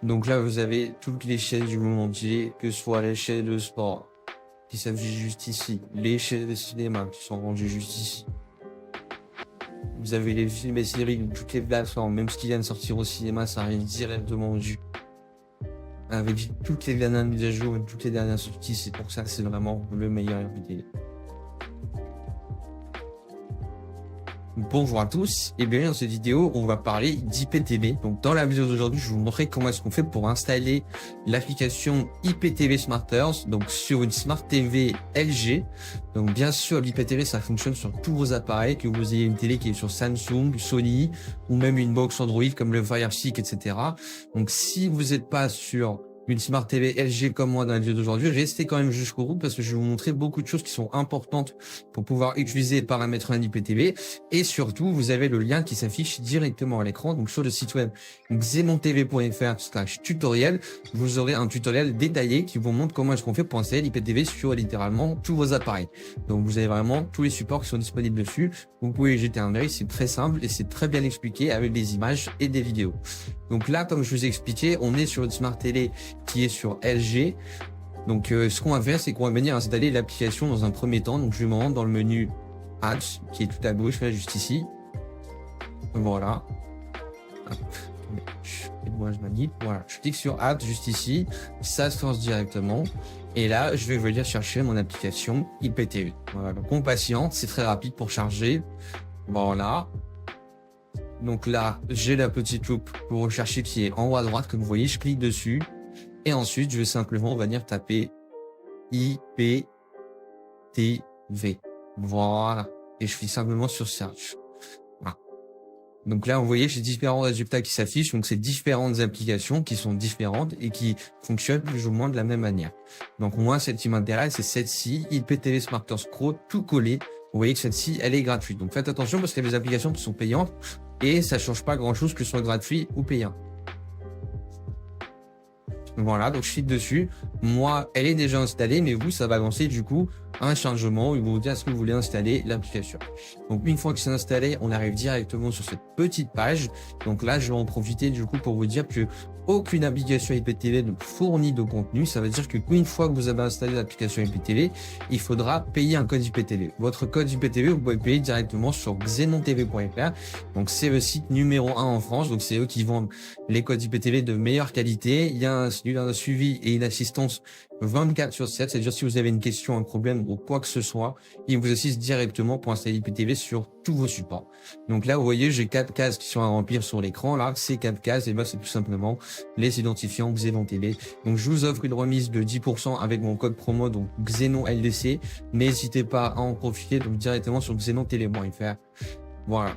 Donc là, vous avez toutes les chaînes du monde entier, que ce soit les chaînes de sport qui s'affichent juste ici, les chaînes de cinéma qui sont rendues juste ici. Vous avez les films et séries de toutes les plateformes, même ce qui vient de sortir au cinéma, ça arrive directement au jus. Avec toutes les dernières mises à jour et toutes les dernières sorties, c'est pour ça que c'est vraiment le meilleur vidéo. Bonjour à tous, et bien dans cette vidéo on va parler d'IPTV. Donc dans la vidéo d'aujourd'hui je vais vous montrer comment est-ce qu'on fait pour installer l'application IPTV Smarters donc sur une Smart TV LG. Donc bien sûr l'IPTV ça fonctionne sur tous vos appareils, que vous ayez une télé qui est sur Samsung, Sony ou même une box Android comme le Fire Stick, etc. Donc si vous n'êtes pas sur une Smart TV LG comme moi dans la vidéo d'aujourd'hui, restez quand même jusqu'au bout parce que je vais vous montrer beaucoup de choses qui sont importantes pour pouvoir utiliser et paramétrer un IPTV. Et surtout, vous avez le lien qui s'affiche directement à l'écran. Donc sur le site web xenontv.fr/tutoriel, vous aurez un tutoriel détaillé qui vous montre comment est-ce qu'on fait pour installer l'IPTV sur littéralement tous vos appareils. Donc vous avez vraiment tous les supports qui sont disponibles dessus. Vous pouvez y jeter un œil, c'est très simple et c'est très bien expliqué avec des images et des vidéos. Donc là, comme je vous ai expliqué, on est sur une Smart Télé qui est sur LG. Donc ce qu'on va faire, c'est qu'on va venir installer l'application dans un premier temps. Donc je vais me rendre dans le menu Apps qui est tout à gauche, là, juste ici. Voilà. Moi, je manip. Voilà. Je clique sur Apps juste ici. Ça se lance directement. Et là, je vais venir chercher mon application IPTV. Voilà. Donc on patiente, c'est très rapide pour charger. Voilà. Donc là, j'ai la petite loupe pour rechercher qui est en haut à droite, comme vous voyez, je clique dessus. Et ensuite, je vais simplement venir taper IPTV. Voilà. Et je clique simplement sur Search. Voilà. Donc là, vous voyez, j'ai différents résultats qui s'affichent. Donc, c'est différentes applications qui sont différentes et qui fonctionnent plus ou moins de la même manière. Donc, moi, celle qui m'intéresse, c'est celle-ci, IPTV Smarters Pro, tout collé. Vous voyez que celle-ci, elle est gratuite. Donc, faites attention parce qu'il y a des applications qui sont payantes et ça change pas grand-chose que ce soit gratuit ou payant. Voilà, donc je clique dessus. Moi, elle est déjà installée, mais vous, ça va lancer du coup un chargement. Il va vous dire est-ce que vous voulez installer l'application. Donc une fois que c'est installé, on arrive directement sur cette petite page. Donc là, je vais en profiter du coup pour vous dire que aucune application IPTV ne fournit de contenu. Ça veut dire que une fois que vous avez installé l'application IPTV, il faudra payer un code IPTV. Votre code IPTV, vous pouvez payer directement sur xenontv.fr. Donc c'est le site numéro 1 en France. Donc c'est eux qui vendent les codes IPTV de meilleure qualité. Il y a un suivi et une assistance 24/7. C'est-à-dire si vous avez une question, un problème ou quoi que ce soit, ils vous assistent directement pour installer l'IPTV sur tous vos supports. Donc là, vous voyez, j'ai 4 cases qui sont à remplir sur l'écran. Là, ces 4 cases, et ben, c'est tout simplement les identifiants XenonTV. Donc, je vous offre une remise de 10% avec mon code promo, donc XenonLDC. N'hésitez pas à en profiter, donc directement sur xenontv.fr. Voilà.